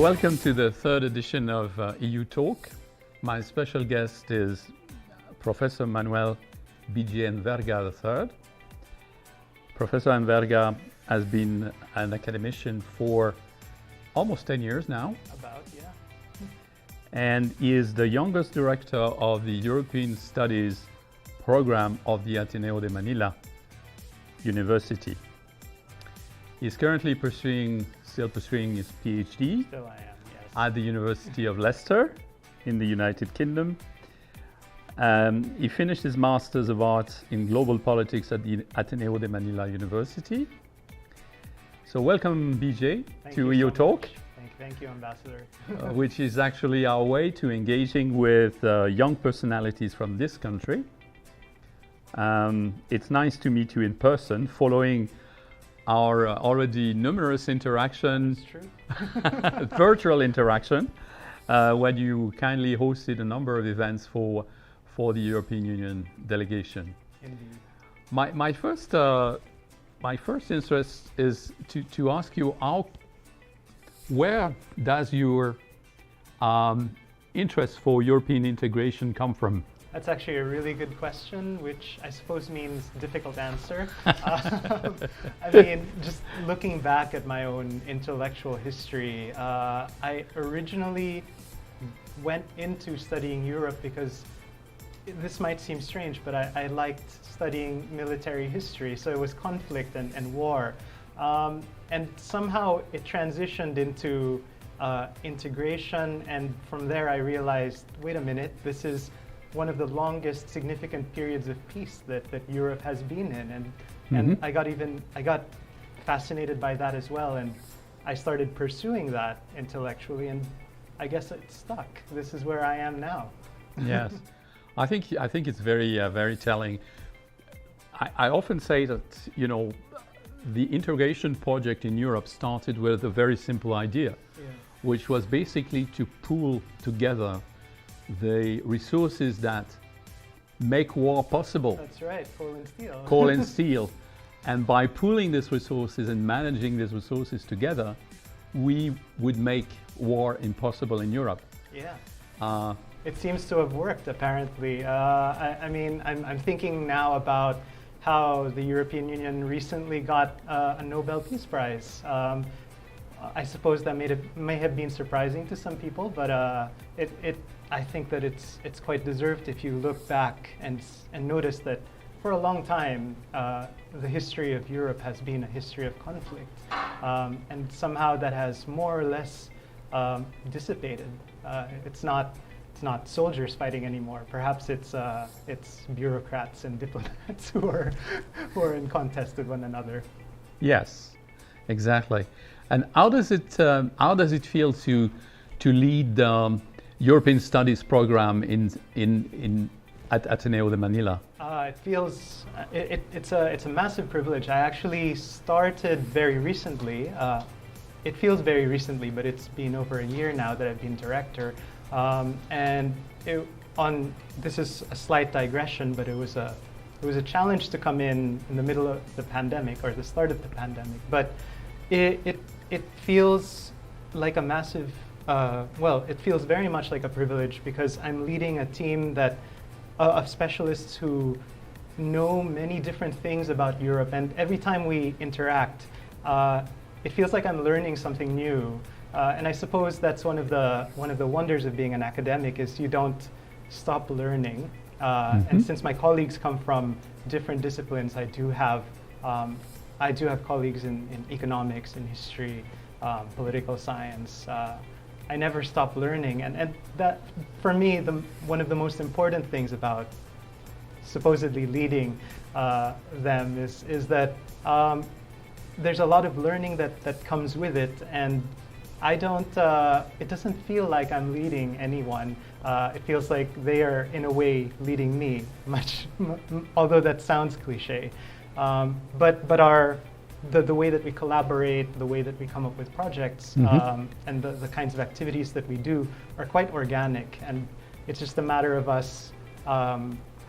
Welcome to the third edition of EU Talk. My special guest is Professor Manuel Enverga III. Professor Enverga has been an academician for almost 10 years now. About, yeah. And he is the youngest director of the European Studies program of the Ateneo de Manila University. He is currently still pursuing his PhD Still I am, yes. at the University of Leicester in the United Kingdom. He finished his Masters of Arts in Global Politics at the Ateneo de Manila University. So welcome, BJ, to EU Talk. Thank you, Ambassador. Which is actually our way to engaging with young personalities from this country. It's nice to meet you in person following our already numerous interaction, virtual interaction, when you kindly hosted a number of events for the European Union delegation. Indeed. My first interest is to ask you where does your interest for European integration come from? That's actually a really good question, which I suppose means difficult answer. I mean, just looking back at my own intellectual history, I originally went into studying Europe because this might seem strange, but I liked studying military history. So it was conflict and war. And somehow it transitioned into integration. And from there I realized, wait a minute, this is one of the longest significant periods of peace that Europe has been in. And I got fascinated by that as well. And I started pursuing that intellectually, and I guess it stuck. This is where I am now. Yes, I think it's very telling. I often say that, you know, the integration project in Europe started with a very simple idea, which was basically to pool together the resources that make war possible. That's right, coal and steel. Coal and steel. And by pooling these resources and managing these resources together, we would make war impossible in Europe. Yeah. It seems to have worked, apparently. I mean, I'm thinking now about how the European Union recently got a Nobel Peace Prize. I suppose that may have been surprising to some people, but I think that it's quite deserved if you look back and notice that for a long time the history of Europe has been a history of conflict, and somehow that has more or less dissipated. It's not soldiers fighting anymore. Perhaps it's bureaucrats and diplomats who are in contest with one another. Yes, exactly. And how does it feel to lead the European Studies program at Ateneo de Manila? It feels it's a massive privilege. I actually started very recently. It feels very recently, but it's been over a year now that I've been director. And this is a slight digression, but it was a challenge to come in the middle of the pandemic, or the start of the pandemic. But it feels like a massive, it feels very much like a privilege, because I'm leading a team of specialists who know many different things about Europe, and every time we interact, it feels like I'm learning something new. And I suppose that's one of the wonders of being an academic, is you don't stop learning. And since my colleagues come from different disciplines, I do have colleagues in economics, in history, political science. I never stop learning, and that, for me, one of the most important things about supposedly leading them is that there's a lot of learning that comes with it, and it doesn't feel like I'm leading anyone. It feels like they are, in a way, leading me, although that sounds cliche. But the way that we collaborate, the way that we come up with projects, and the kinds of activities that we do are quite organic. And it's just a matter of us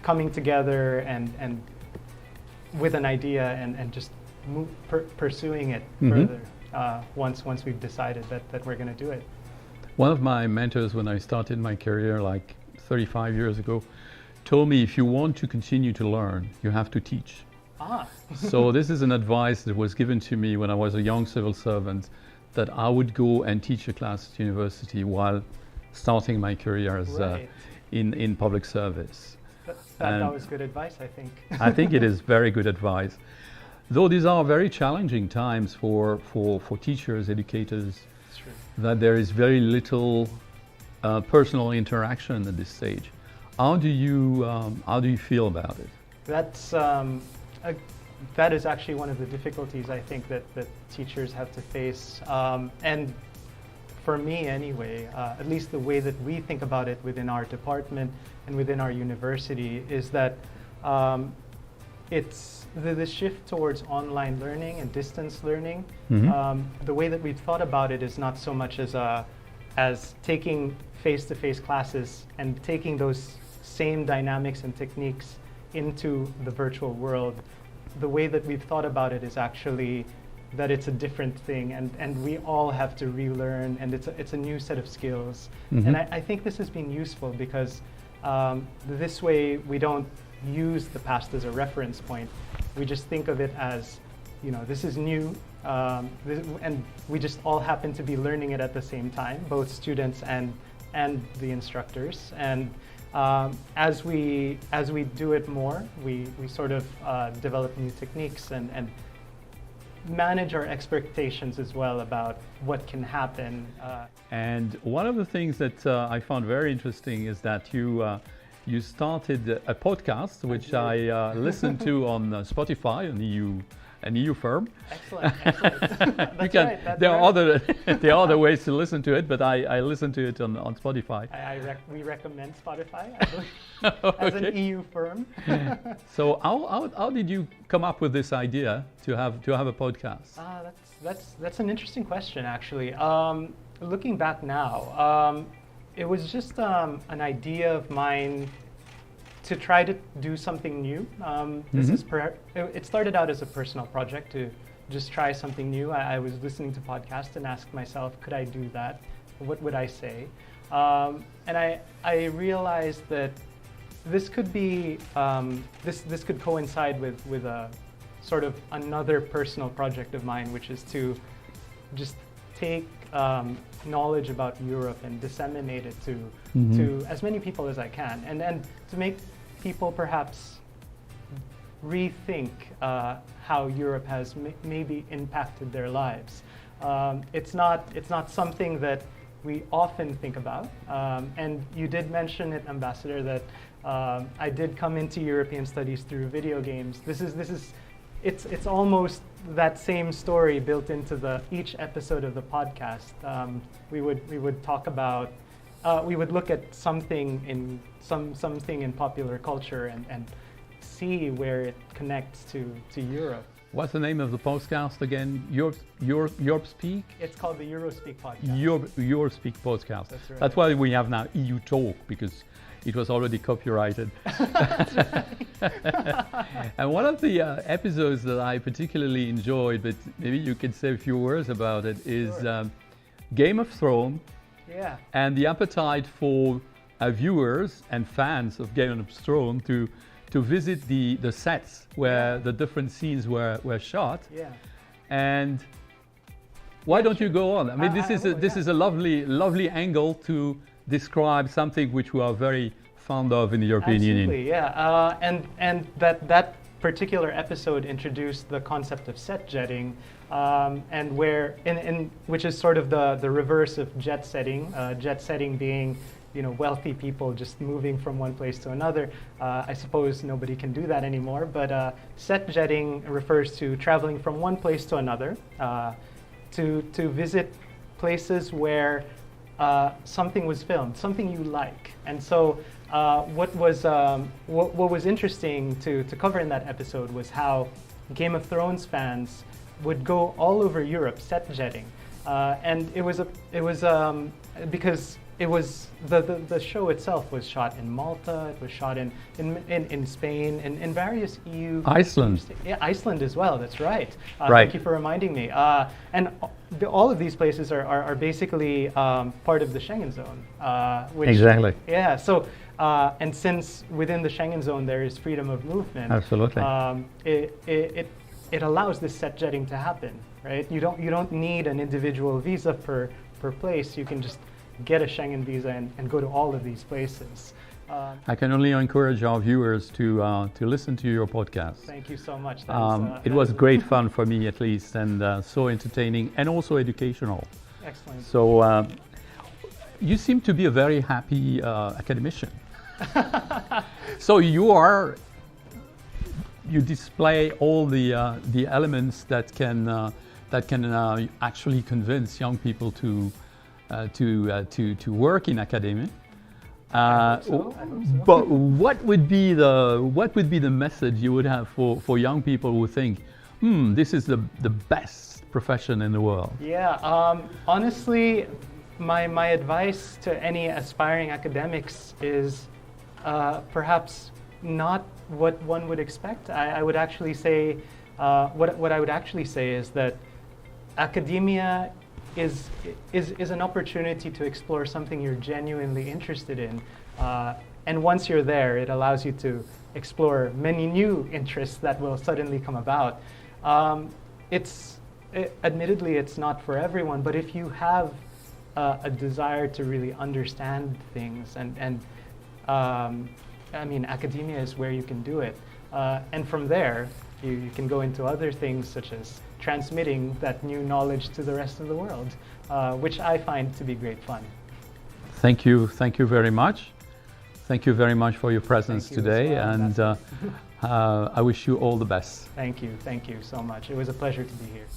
coming together and with an idea and just pursuing it further once we've decided that we're going to do it. One of my mentors when I started my career like 35 years ago told me if you want to continue to learn, you have to teach. Ah. So this is an advice that was given to me when I was a young civil servant, that I would go and teach a class at university while starting my career as Right. in public service. That was good advice, I think. I think it is very good advice. Though these are very challenging times for teachers, educators, It's true. that there is very little personal interaction at this stage. How do you feel about it? That is actually one of the difficulties I think that teachers have to face. And for me anyway, at least the way that we think about it within our department and within our university is that it's the shift towards online learning and distance learning. The way that we've thought about it is not so much as taking face-to-face classes and taking those same dynamics and techniques into the virtual world. The way that we've thought about it is actually that it's a different thing, and we all have to relearn, and it's a new set of skills. And I think this has been useful because this way we don't use the past as a reference point. We just think of it as, this is new, and we just all happen to be learning it at the same time, both students and the instructors. And as we do it more, we sort of develop new techniques and manage our expectations as well about what can happen. And one of the things that I found very interesting is that you started a podcast, which I listened to on Spotify, an EU firm. Excellent, excellent. That's right. There are other ways to listen to it, but I listened to it on Spotify. We recommend Spotify as an EU firm. So how did you come up with this idea to have a podcast? That's an interesting question, actually. Looking back now, it was just an idea of mine to try to do something new. It started out as a personal project to just try something new. I was listening to podcasts and asked myself, could I do that? What would I say? And I realized that this could be this could coincide with a sort of another personal project of mine, which is to just take knowledge about Europe and disseminate it to as many people as I can, and to make people perhaps rethink how Europe has maybe impacted their lives. It's not something that we often think about, and you did mention it, Ambassador, that I did come into European studies through video games. It's almost that same story built into each episode of the podcast. We would talk about, we would look at something in popular culture and see where it connects to Europe. What's the name of the podcast again? Europe Speak? It's called the Eurospeak podcast. Europe Speak podcast. That's right. That's why we have now EU Talk, because it was already copyrighted. And one of the episodes that I particularly enjoyed, but maybe you can say a few words about it, is Game of Thrones. Yeah. And the appetite for viewers and fans of Game of Thrones to visit the sets where the different scenes were shot. Yeah. And why don't you go on? I mean, this is a lovely angle to describe something which we are very fond of in the European Union. Absolutely, yeah. And that particular episode introduced the concept of set jetting, and which is sort of the reverse of jet setting. Jet setting being, wealthy people just moving from one place to another. I suppose nobody can do that anymore, but set jetting refers to traveling from one place to another, to visit places where something was filmed, something you like. And so what was interesting to cover in that episode was how Game of Thrones fans would go all over Europe set jetting, and it was because it was the show itself was shot in Malta. It was shot in Spain, in various EU. Iceland. Yeah, Iceland as well. That's right. Right. Thank you for reminding me. And all of these places are basically part of the Schengen zone. Which, Exactly. Yeah. So and since within the Schengen zone there is freedom of movement. Absolutely. It allows this set jetting to happen, right? You don't need an individual visa per place. You can just get a Schengen visa and go to all of these places. I can only encourage our viewers to listen to your podcast. Thank you so much. It was great fun for me, at least, and so entertaining and also educational. Excellent. So you seem to be a very happy academician. So you display all the elements that can actually convince young people to work in academia. I hope so. But what would be the message you would have for young people who think, this is the best profession in the world? Yeah, honestly, my advice to any aspiring academics is perhaps not what one would expect. I would actually say, what I would actually say is that academia is an opportunity to explore something you're genuinely interested in. And once you're there, it allows you to explore many new interests that will suddenly come about. Admittedly, it's not for everyone, but if you have a desire to really understand things, I mean, academia is where you can do it. And from there, you can go into other things such as transmitting that new knowledge to the rest of the world, which I find to be great fun. Thank you very much. Thank you very much for your presence today, and I wish you all the best. Thank you so much. It was a pleasure to be here.